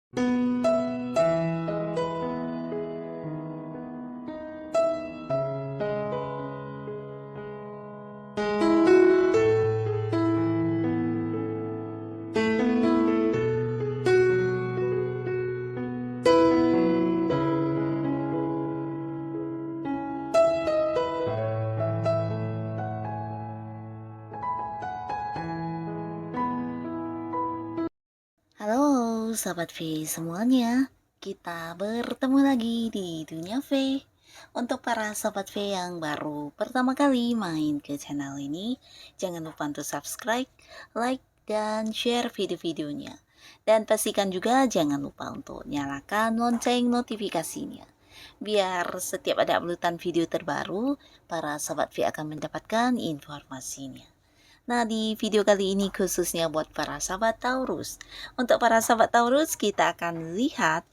Halo Sobat V semuanya, kita bertemu lagi di Dunia V. Untuk para Sobat V yang baru pertama kali main ke channel ini, jangan lupa untuk subscribe, like, dan share video-videonya. Dan pastikan juga jangan lupa untuk nyalakan lonceng notifikasinya. Biar setiap ada uploadan video terbaru, para Sobat V akan mendapatkan informasinya. Nah, di video kali ini khususnya buat para sahabat Taurus. Untuk para sahabat Taurus, kita akan lihat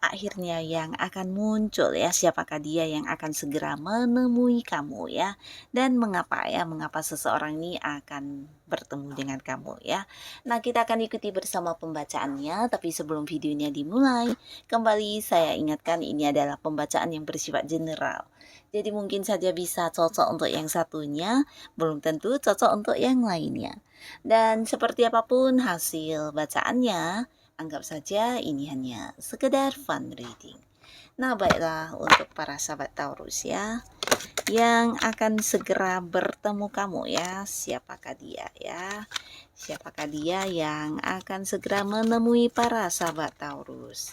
akhirnya yang akan muncul ya, siapakah dia yang akan segera menemui kamu ya, dan mengapa seseorang ini akan bertemu dengan kamu ya. Nah, kita akan ikuti bersama pembacaannya, tapi sebelum videonya dimulai, kembali saya ingatkan ini adalah pembacaan yang bersifat general. Jadi mungkin saja bisa cocok untuk yang satunya, belum tentu cocok untuk yang lainnya. Dan seperti apapun hasil bacaannya, anggap saja ini hanya sekedar fun reading. Nah, baiklah untuk para sahabat Taurus ya, yang akan segera bertemu kamu ya, siapakah dia ya? Siapakah dia yang akan segera menemui para sahabat Taurus?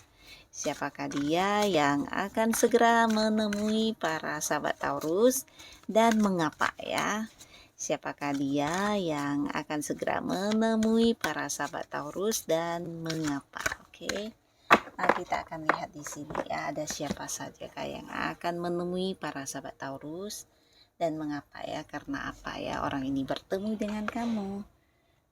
Siapakah dia yang akan segera menemui para sahabat Taurus dan mengapa ya? Siapakah dia yang akan segera menemui para sahabat Taurus dan mengapa? Oke. Nah, kita akan lihat di sini ya, ada siapa saja yang akan menemui para sahabat Taurus dan mengapa ya? Karena apa ya orang ini bertemu dengan kamu?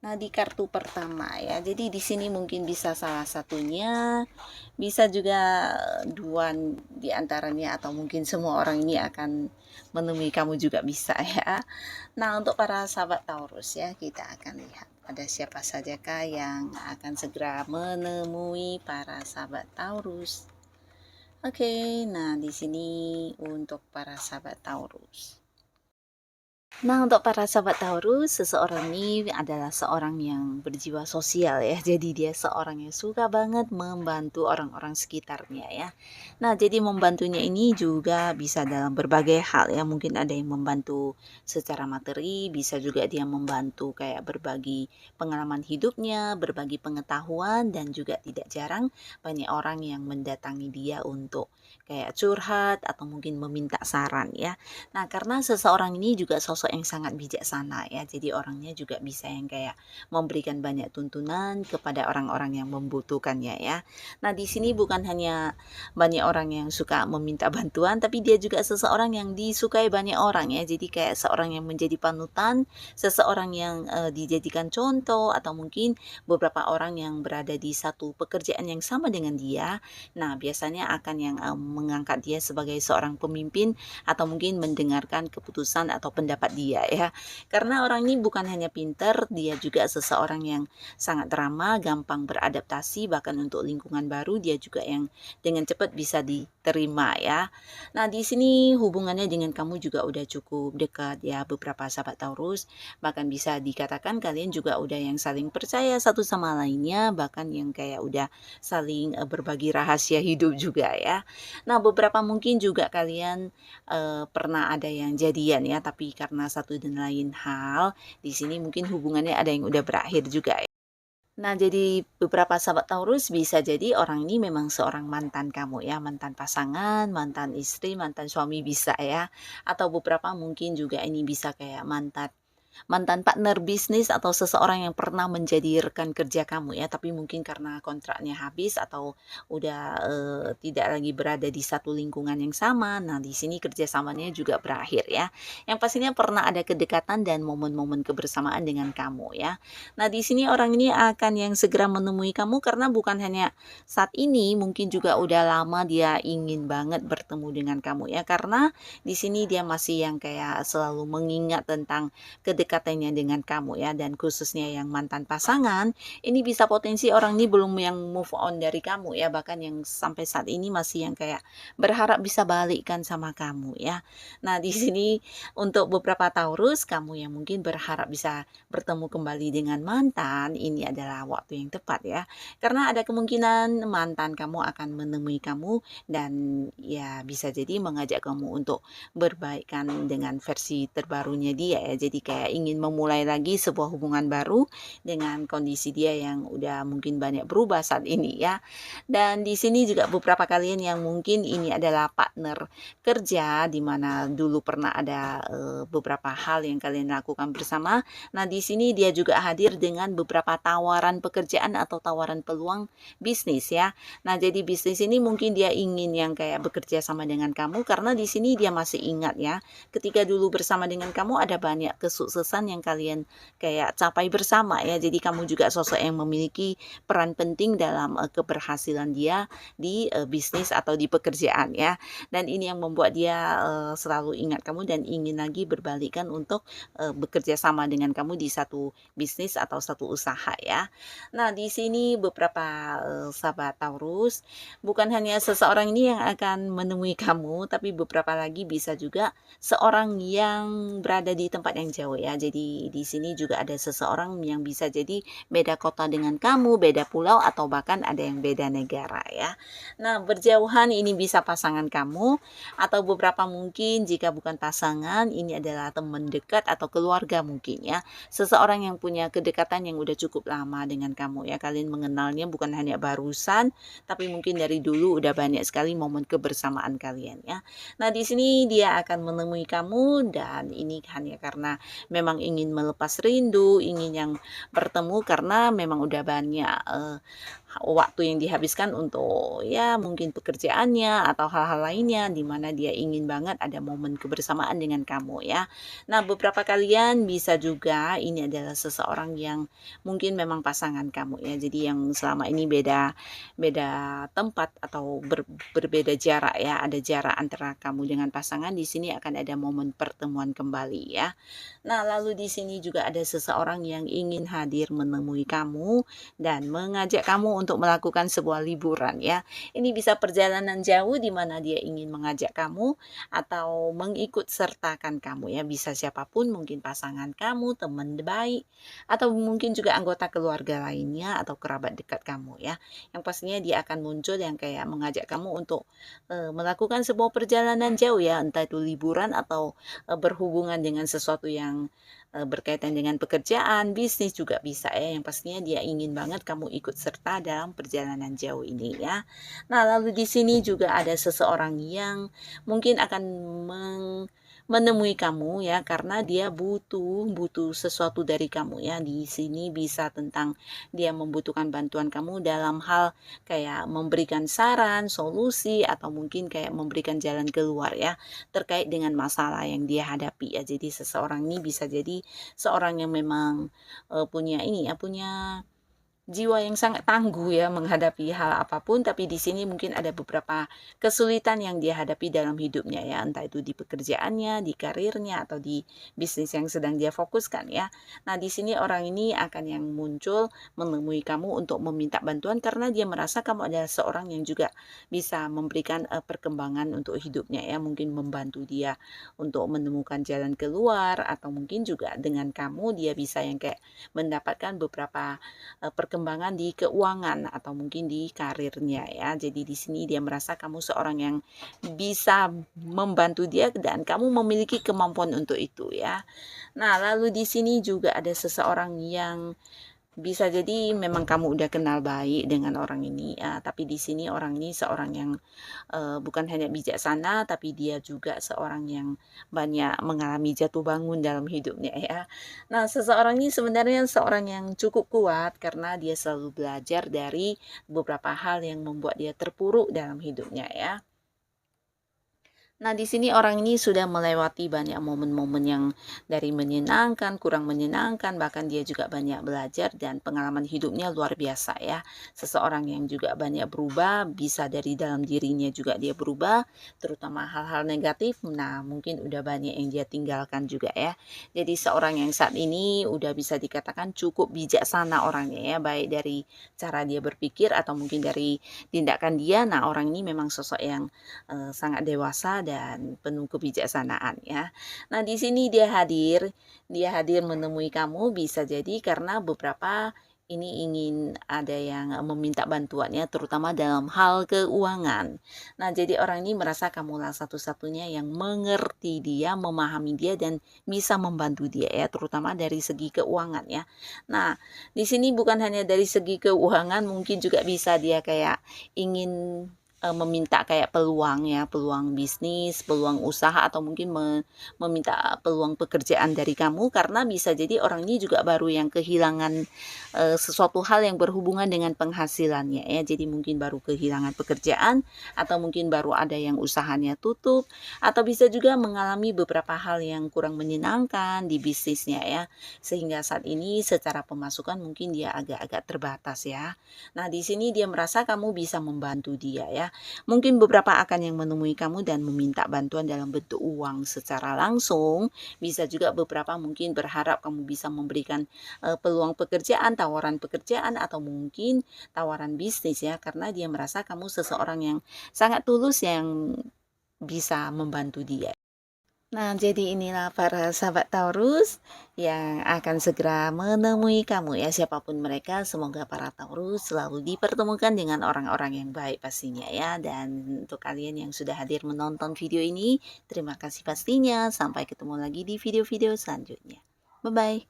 Nah, di kartu pertama ya. Jadi di sini mungkin bisa salah satunya, bisa juga dua di antaranya atau mungkin semua orang ini akan menemui kamu juga bisa ya. Nah, untuk para sahabat Taurus ya, kita akan lihat ada siapa sajakah yang akan segera menemui para sahabat Taurus. Oke, nah di sini untuk para sahabat Taurus. Nah, untuk para sahabat Taurus, seseorang ini adalah seorang yang berjiwa sosial ya. Jadi dia seorang yang suka banget membantu orang-orang sekitarnya ya. Nah, jadi membantunya ini juga bisa dalam berbagai hal ya. Mungkin ada yang membantu secara materi, bisa juga dia membantu kayak berbagi pengalaman hidupnya, berbagi pengetahuan, dan juga tidak jarang banyak orang yang mendatangi dia untuk kayak curhat atau mungkin meminta saran ya. Nah, karena seseorang ini juga sosok yang sangat bijaksana ya. Jadi orangnya juga bisa yang kayak memberikan banyak tuntunan kepada orang-orang yang membutuhkannya ya. Nah, di sini bukan hanya banyak orang yang suka meminta bantuan, tapi dia juga seseorang yang disukai banyak orang ya. Jadi kayak seorang yang menjadi panutan, seseorang yang dijadikan contoh atau mungkin beberapa orang yang berada di satu pekerjaan yang sama dengan dia. Nah, biasanya akan yang mengangkat dia sebagai seorang pemimpin atau mungkin mendengarkan keputusan atau pendapat dia ya. Karena orang ini bukan hanya pinter, dia juga seseorang yang sangat ramah, gampang beradaptasi, bahkan untuk lingkungan baru dia juga yang dengan cepat bisa diterima ya. Nah, di sini hubungannya dengan kamu juga udah cukup dekat ya, beberapa sahabat Taurus, bahkan bisa dikatakan kalian juga udah yang saling percaya satu sama lainnya, bahkan yang kayak udah saling berbagi rahasia hidup juga ya. Nah, beberapa mungkin juga kalian pernah ada yang jadian ya, tapi karena satu dan lain hal, di sini mungkin hubungannya ada yang udah berakhir juga ya. Nah, jadi beberapa sahabat Taurus bisa jadi orang ini memang seorang mantan kamu ya, mantan pasangan, mantan istri, mantan suami bisa ya. Atau beberapa mungkin juga ini bisa kayak mantan mantan partner bisnis atau seseorang yang pernah menjadi rekan kerja kamu ya, tapi mungkin karena kontraknya habis atau udah tidak lagi berada di satu lingkungan yang sama. Nah, di sini kerjasamanya juga berakhir ya. Yang pastinya pernah ada kedekatan dan momen-momen kebersamaan dengan kamu ya. Nah, di sini orang ini akan yang segera menemui kamu karena bukan hanya saat ini, mungkin juga udah lama dia ingin banget bertemu dengan kamu ya. Karena di sini dia masih yang kayak selalu mengingat tentang kedekatan kedekatannya dengan kamu ya, dan khususnya yang mantan pasangan, ini bisa potensi orang ini belum yang move on dari kamu ya, bahkan yang sampai saat ini masih yang kayak berharap bisa balikkan sama kamu ya. Nah, di sini untuk beberapa Taurus, kamu yang mungkin berharap bisa bertemu kembali dengan mantan, ini adalah waktu yang tepat ya. Karena ada kemungkinan mantan kamu akan menemui kamu dan ya bisa jadi mengajak kamu untuk berbaikan dengan versi terbarunya dia ya. Jadi kayak ingin memulai lagi sebuah hubungan baru dengan kondisi dia yang udah mungkin banyak berubah saat ini ya. Dan di sini juga beberapa kalian yang mungkin ini adalah partner kerja di mana dulu pernah ada beberapa hal yang kalian lakukan bersama. Nah, di sini dia juga hadir dengan beberapa tawaran pekerjaan atau tawaran peluang bisnis ya. Nah, jadi bisnis ini mungkin dia ingin yang kayak bekerja sama dengan kamu karena di sini dia masih ingat ya. Ketika dulu bersama dengan kamu ada banyak kesuksesan yang kalian kayak capai bersama ya. Jadi kamu juga sosok yang memiliki peran penting dalam keberhasilan dia di bisnis atau di pekerjaan ya. Dan ini yang membuat dia selalu ingat kamu dan ingin lagi berbalikan untuk bekerja sama dengan kamu di satu bisnis atau satu usaha ya. Nah, di sini beberapa sahabat Taurus, bukan hanya seseorang ini yang akan menemui kamu, tapi beberapa lagi bisa juga seorang yang berada di tempat yang jauh ya. Jadi di sini juga ada seseorang yang bisa jadi beda kota dengan kamu, beda pulau atau bahkan ada yang beda negara ya. Nah, berjauhan ini bisa pasangan kamu atau beberapa mungkin jika bukan pasangan ini adalah teman dekat atau keluarga mungkin ya. Seseorang yang punya kedekatan yang udah cukup lama dengan kamu ya. Kalian mengenalnya bukan hanya barusan, tapi mungkin dari dulu udah banyak sekali momen kebersamaan kalian ya. Nah, di sini dia akan menemui kamu dan ini hanya karena memang ingin melepas rindu, ingin yang bertemu karena memang udah banyak waktu yang dihabiskan untuk ya mungkin pekerjaannya atau hal-hal lainnya di mana dia ingin banget ada momen kebersamaan dengan kamu ya. Nah, beberapa kalian bisa juga ini adalah seseorang yang mungkin memang pasangan kamu ya. Jadi yang selama ini beda tempat atau berbeda jarak ya. Ada jarak antara kamu dengan pasangan, di sini akan ada momen pertemuan kembali ya. Nah, lalu di sini juga ada seseorang yang ingin hadir menemui kamu dan mengajak kamu untuk melakukan sebuah liburan ya. Ini bisa perjalanan jauh di mana dia ingin mengajak kamu atau mengikut sertakan kamu ya. Bisa siapapun, mungkin pasangan kamu, teman baik, atau mungkin juga anggota keluarga lainnya atau kerabat dekat kamu ya. Yang pastinya dia akan muncul yang kayak mengajak kamu untuk melakukan sebuah perjalanan jauh ya, entah itu liburan atau berhubungan dengan sesuatu yang berkaitan dengan pekerjaan, bisnis juga bisa ya. Yang pastinya dia ingin banget kamu ikut serta dalam perjalanan jauh ini ya. Nah, lalu di sini juga ada seseorang yang mungkin akan menemui kamu ya karena dia butuh sesuatu dari kamu ya. Di sini bisa tentang dia membutuhkan bantuan kamu dalam hal kayak memberikan saran, solusi atau mungkin kayak memberikan jalan keluar ya terkait dengan masalah yang dia hadapi ya. Jadi seseorang ini bisa jadi seorang yang memang punya ini ya, punya jiwa yang sangat tangguh ya menghadapi hal apapun, tapi di sini mungkin ada beberapa kesulitan yang dia hadapi dalam hidupnya ya, entah itu di pekerjaannya, di karirnya atau di bisnis yang sedang dia fokuskan ya. Nah, di sini orang ini akan yang muncul menemui kamu untuk meminta bantuan karena dia merasa kamu adalah seorang yang juga bisa memberikan perkembangan untuk hidupnya ya, mungkin membantu dia untuk menemukan jalan keluar atau mungkin juga dengan kamu dia bisa yang kayak mendapatkan beberapa perkembangan di keuangan atau mungkin di karirnya ya. Jadi di sini dia merasa kamu seorang yang bisa membantu dia dan kamu memiliki kemampuan untuk itu ya. Nah, lalu di sini juga ada seseorang yang bisa jadi memang kamu udah kenal baik dengan orang ini ya, tapi di sini orang ini seorang yang bukan hanya bijaksana tapi dia juga seorang yang banyak mengalami jatuh bangun dalam hidupnya ya. Nah, seseorang ini sebenarnya seorang yang cukup kuat karena dia selalu belajar dari beberapa hal yang membuat dia terpuruk dalam hidupnya ya. Nah, di sini orang ini sudah melewati banyak momen-momen yang dari menyenangkan, kurang menyenangkan, bahkan dia juga banyak belajar dan pengalaman hidupnya luar biasa ya. Seseorang yang juga banyak berubah, bisa dari dalam dirinya juga dia berubah, terutama hal-hal negatif. Nah, mungkin udah banyak yang dia tinggalkan juga ya. Jadi seorang yang saat ini udah bisa dikatakan cukup bijaksana orangnya ya, baik dari cara dia berpikir atau mungkin dari tindakan dia. Nah, orang ini memang sosok yang sangat dewasa dan penuh kebijaksanaan ya. Nah, di sini dia hadir menemui kamu bisa jadi karena beberapa ini ingin ada yang meminta bantuannya terutama dalam hal keuangan. Nah, jadi orang ini merasa kamulah satu-satunya yang mengerti dia, memahami dia dan bisa membantu dia ya, terutama dari segi keuangan ya. Nah, di sini bukan hanya dari segi keuangan, mungkin juga bisa dia kayak ingin meminta kayak peluang ya, peluang bisnis, peluang usaha atau mungkin meminta peluang pekerjaan dari kamu karena bisa jadi orang ini juga baru yang kehilangan sesuatu hal yang berhubungan dengan penghasilannya ya. Jadi mungkin baru kehilangan pekerjaan atau mungkin baru ada yang usahanya tutup atau bisa juga mengalami beberapa hal yang kurang menyenangkan di bisnisnya ya. Sehingga saat ini secara pemasukan mungkin dia agak-agak terbatas ya. Nah, di sini dia merasa kamu bisa membantu dia ya. Mungkin beberapa akan yang menemui kamu dan meminta bantuan dalam bentuk uang secara langsung. Bisa juga beberapa mungkin berharap kamu bisa memberikan peluang pekerjaan, tawaran pekerjaan atau mungkin tawaran bisnis ya karena dia merasa kamu seseorang yang sangat tulus yang bisa membantu dia. Nah, jadi inilah para sahabat Taurus yang akan segera menemui kamu ya, siapapun mereka. Semoga para Taurus selalu dipertemukan dengan orang-orang yang baik pastinya ya. Dan untuk kalian yang sudah hadir menonton video ini, terima kasih pastinya. Sampai ketemu lagi di video-video selanjutnya. Bye-bye.